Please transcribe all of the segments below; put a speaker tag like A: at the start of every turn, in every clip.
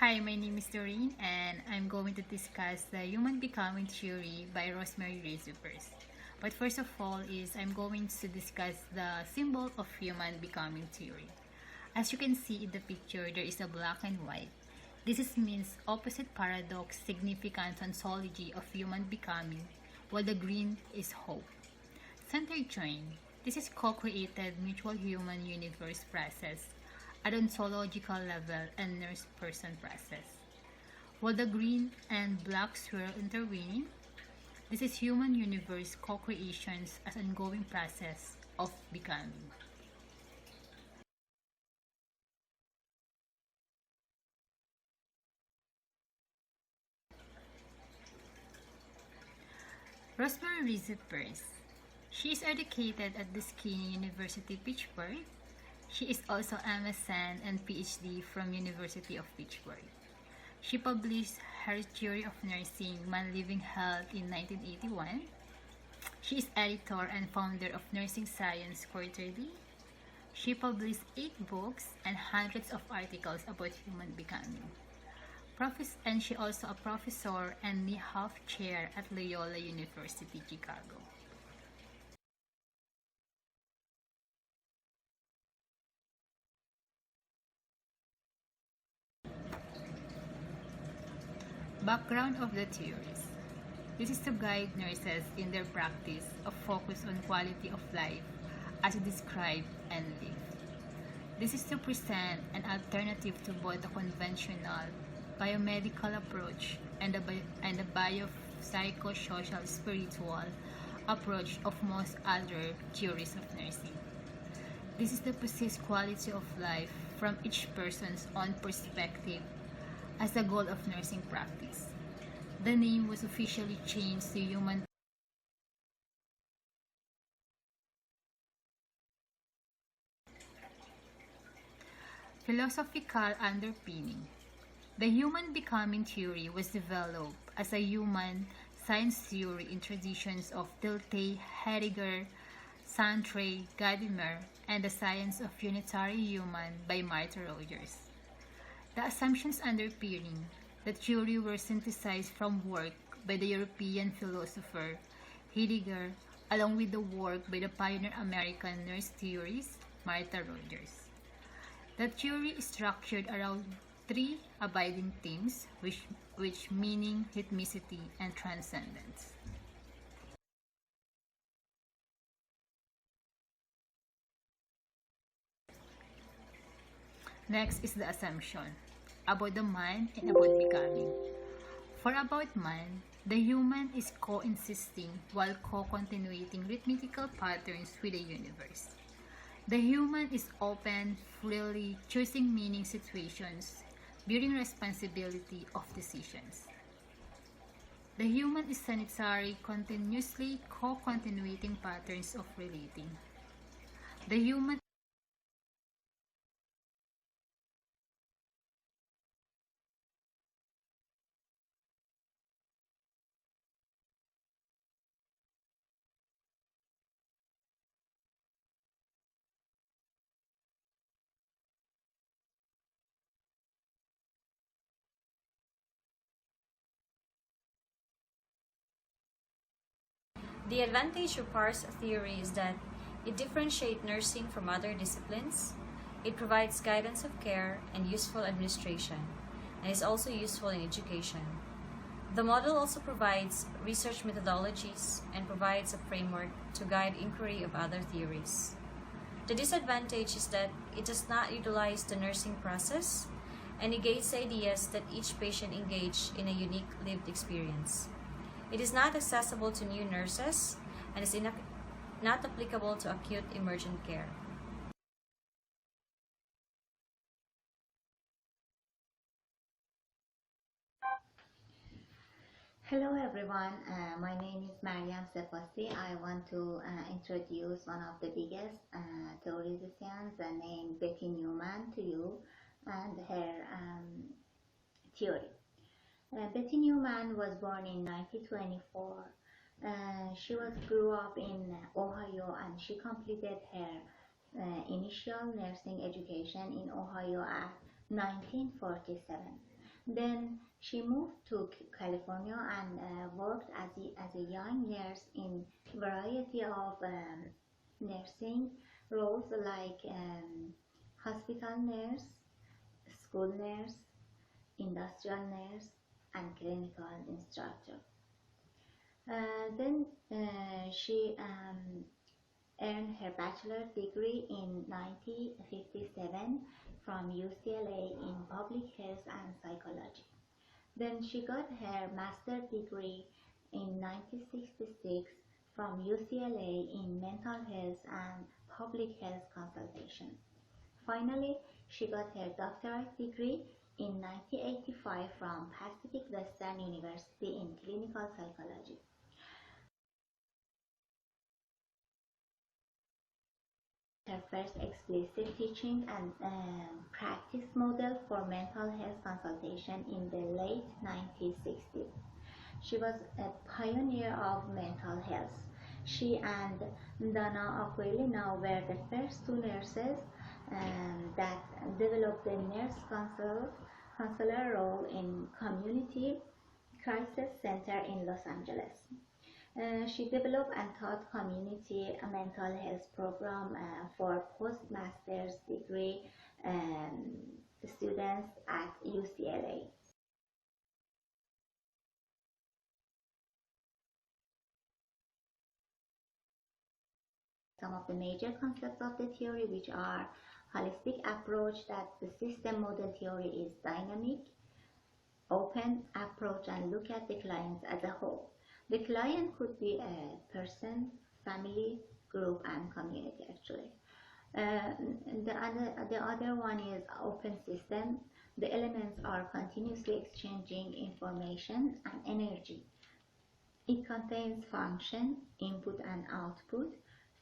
A: Hi, my name is Doreen, and I'm going to discuss the human becoming theory by Rosemarie. But first of all I'm going to discuss the symbol of human becoming theory. As you can see in the picture, there is a black and white. Means opposite paradox, significant ontology of human becoming, while the green is hope. Center join. This is co-created mutual human universe process at ontological level and nurse person process. While the green and black swirl intervening, this is human universe co-creations as ongoing process of becoming. Rosemarie first. She is educated at the Skinny University, Pittsburgh. She is also MSN and PhD from University of Pittsburgh. She published her Theory of Nursing, Man Living Health in 1981. She is editor and founder of Nursing Science Quarterly. She published 8 books and hundreds of articles about human becoming. And she also a professor and Niehoff Chair at Loyola University, Chicago. Background of the theories. This is to guide nurses in their practice of focus on quality of life as described and lived. This is to present an alternative to both the conventional biomedical approach and the biopsychosocial spiritual approach of most other theories of nursing. This is to possess quality of life from each person's own perspective as the goal of nursing practice. The name was officially changed to Human Philosophical underpinning. The human becoming theory was developed as a human science theory in traditions of Dilthey, Heidegger, Sartre, Gadamer, and the Science of Unitary Human by Martha Rogers. The assumptions underpinning the theory were synthesized from work by the European philosopher Heidegger, along with the work by the pioneer American nurse theorist Martha Rogers. The theory is structured around 3 abiding themes, which meaning, rhythmicity, and transcendence. Next is the assumption about the mind and about becoming. For about mind, the human is coexisting while co-continuating rhythmical patterns with the universe. The human is open, freely choosing meaning situations, bearing responsibility of decisions. The human is sanitary, continuously co-continuating patterns of relating. The human
B: The advantage of parse theory is that it differentiates nursing from other disciplines, it provides guidance of care and useful administration, and is also useful in education. The model also provides research methodologies and provides a framework to guide inquiry of other theories. The disadvantage is that it does not utilize the nursing process and negates ideas that each patient engaged in a unique lived experience. It is not accessible to new nurses and is not applicable to acute emergent care.
C: Hello everyone, my name is Mariam Sefosi. I want to introduce one of the biggest theoreticians named Betty Neuman to you and her theory. Betty Neuman was born in 1924. She grew up in Ohio and she completed her initial nursing education in Ohio at 1947. Then she moved to California and worked as a young nurse in variety of nursing roles like hospital nurse, school nurse, industrial nurse, and clinical instructor. Then she earned her bachelor's degree in 1957 from UCLA in public health and psychology. Then she got her master's degree in 1966 from UCLA in mental health and public health consultation. Finally, she got her doctorate degree in 1985 from Pacific Western University in clinical psychology. Her first explicit teaching and practice model for mental health consultation in the late 1960s. She was a pioneer of mental health. She and Donna Aquilina were the first two nurses that developed the counselor role in community crisis center in Los Angeles. She developed and taught community mental health program for postmaster's degree um, students at UCLA. Some of the major concepts of the theory, which are holistic approach, that the system model theory is dynamic, open approach, and look at the clients as a whole. The client could be a person, family, group, and community actually. The other one is open system. The elements are continuously exchanging information and energy. It contains function, input and output,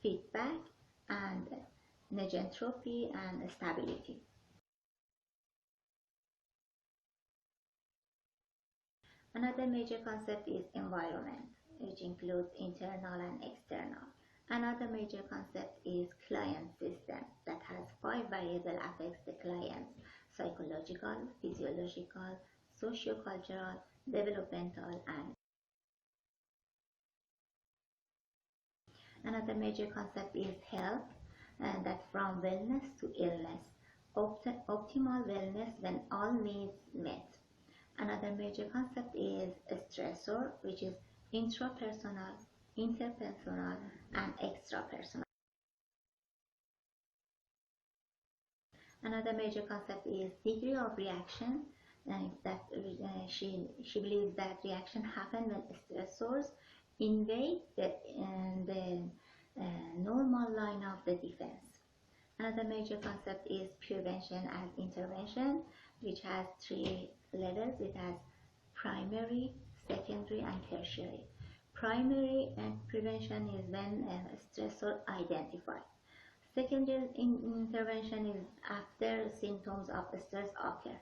C: feedback, and negentropy and stability. Another major concept is environment, which includes internal and external. Another major concept is client system that has 5 variables affects the client: psychological, physiological, socio-cultural, developmental, and another major concept is health, and that from wellness to illness, optimal wellness when all needs met. Another major concept is stressor, which is intrapersonal, interpersonal, and extrapersonal. Another major concept is degree of reaction, that she believes that reaction happen when stressors invade the normal line of the defense. Another major concept is prevention and intervention, which has 3 levels. It has primary, secondary, and tertiary. Primary prevention is when a stressor identified. Secondary intervention is after symptoms of stress occur,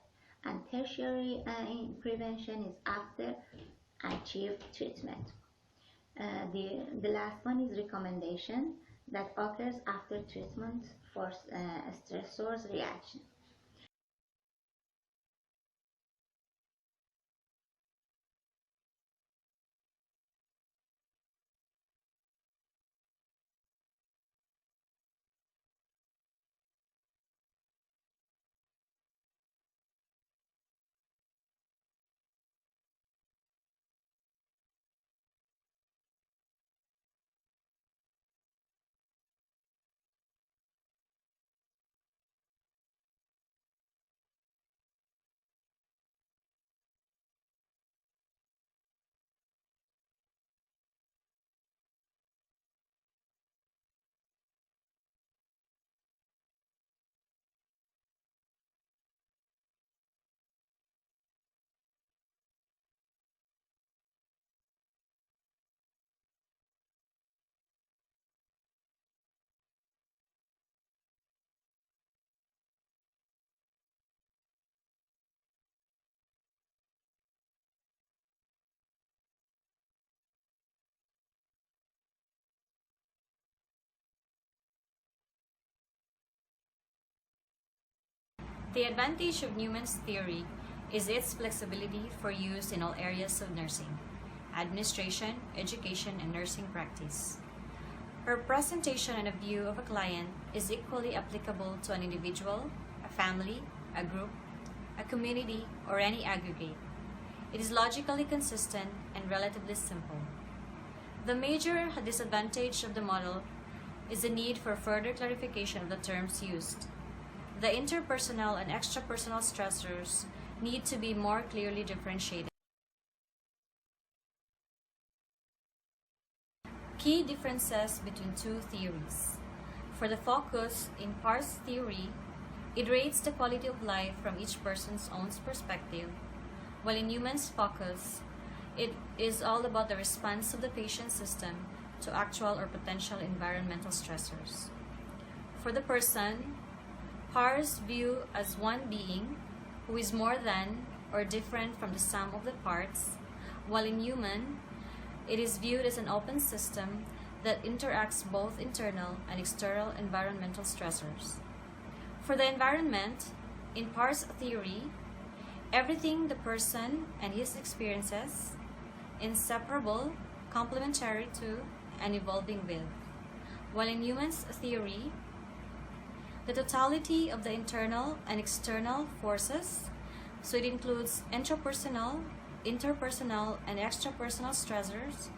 C: and tertiary prevention is after achieved treatment. The last one is recommendation that occurs after treatment for stressors reaction.
B: The advantage of Neuman's theory is its flexibility for use in all areas of nursing, administration, education, and nursing practice. Her presentation and a view of a client is equally applicable to an individual, a family, a group, a community, or any aggregate. It is logically consistent and relatively simple. The major disadvantage of the model is the need for further clarification of the terms used. The interpersonal and extrapersonal stressors need to be more clearly differentiated. Key differences between two theories. For the focus in Parr's theory, it rates the quality of life from each person's own perspective, while in Neuman's focus, it is all about the response of the patient system to actual or potential environmental stressors. For the person, Parr's view as one being who is more than or different from the sum of the parts, while in Neuman, it is viewed as an open system that interacts both internal and external environmental stressors. For the environment, in Parr's theory, everything the person and his experiences, inseparable, complementary to, and evolving with. While in Neuman's theory, the totality of the internal and external forces, so it includes intrapersonal, interpersonal, and extrapersonal stressors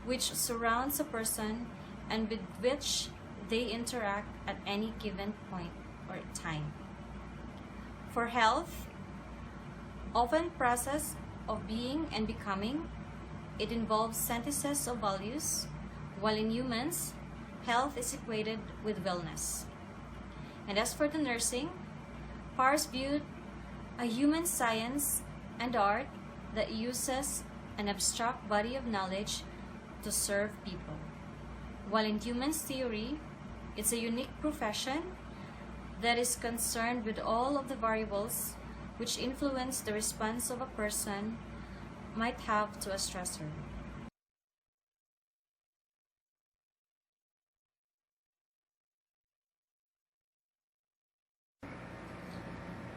B: which surrounds a person and with which they interact at any given point or time. For health, often process of being and becoming, it involves synthesis of values, while in humans, health is equated with wellness. And as for the nursing, Parr's viewed a human science and art that uses an abstract body of knowledge to serve people. While in Neuman's theory, it's a unique profession that is concerned with all of the variables which influence the response of a person might have to a stressor.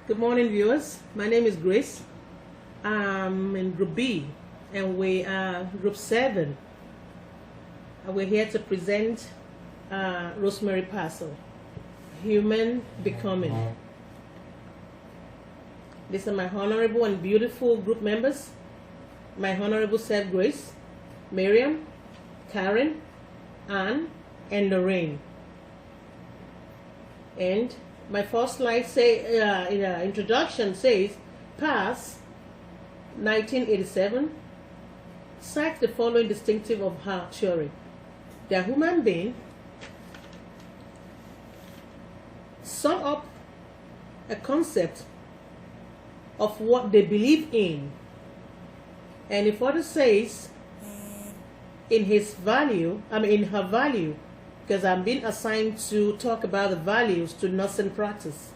D: Good morning, viewers. My name is Grace. I'm in Group B, and we are Group 7. And we're here to present Rosemarie Parcel, Human Becoming. These are my honorable and beautiful group members. My honorable self, Grace, Miriam, Karen, Anne, and Lorraine. And my first slide in the introduction says, Pass, 1987, cites the following distinctive of her theory. The human being sum up a concept of what they believe in. And it further says, in her value, because I'm being assigned to talk about the values to nursing practice.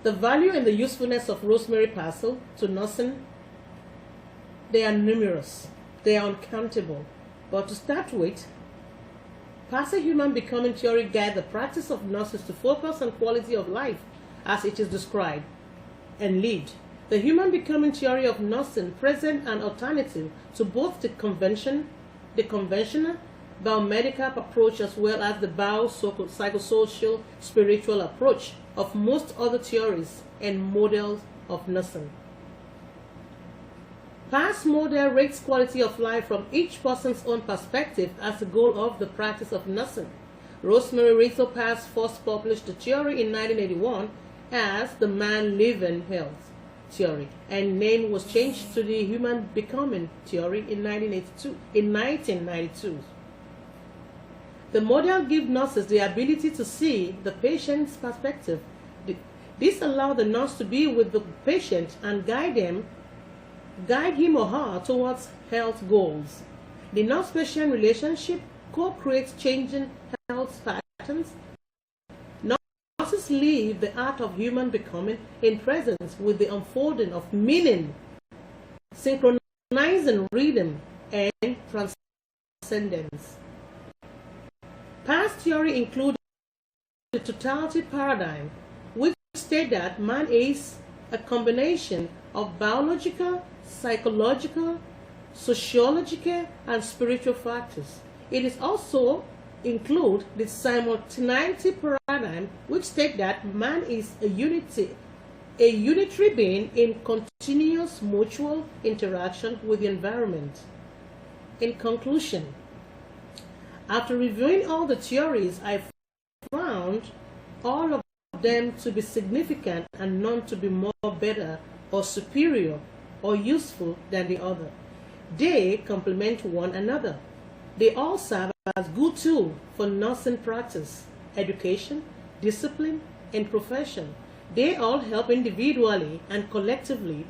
D: The value and the usefulness of Rosemarie Parcel to nursing, they are numerous, they are uncountable. But to start with, Parcel Human Becoming theory guides the practice of nurses to focus on quality of life as it is described and lived. The Human Becoming theory of nursing presents an alternative to both the conventional biomedical approach as well as the biopsychosocial spiritual approach of most other theories and models of nursing. Parr's model rates quality of life from each person's own perspective as the goal of the practice of nursing. Rosemarie Rachel Parr first published the theory in 1981 as the Man Living Health theory, and name was changed to the Human Becoming theory in 1992. The model gives nurses the ability to see the patient's perspective. This allows the nurse to be with the patient and guide him or her towards health goals. The nurse-patient relationship co-creates changing health patterns. Nurses live the art of human becoming in presence with the unfolding of meaning, synchronizing rhythm and transcendence. Parr's theory includes the totality paradigm, which states that man is a combination of biological, psychological, sociological, and spiritual factors. It is also include the simultaneity paradigm, which states that man is a unitary being in continuous mutual interaction with the environment. In conclusion, after reviewing all the theories, I found all of them to be significant and none to be more better or superior or useful than the other. They complement one another. They all serve as good tools for nursing practice, education, discipline, and profession. They all help individually and collectively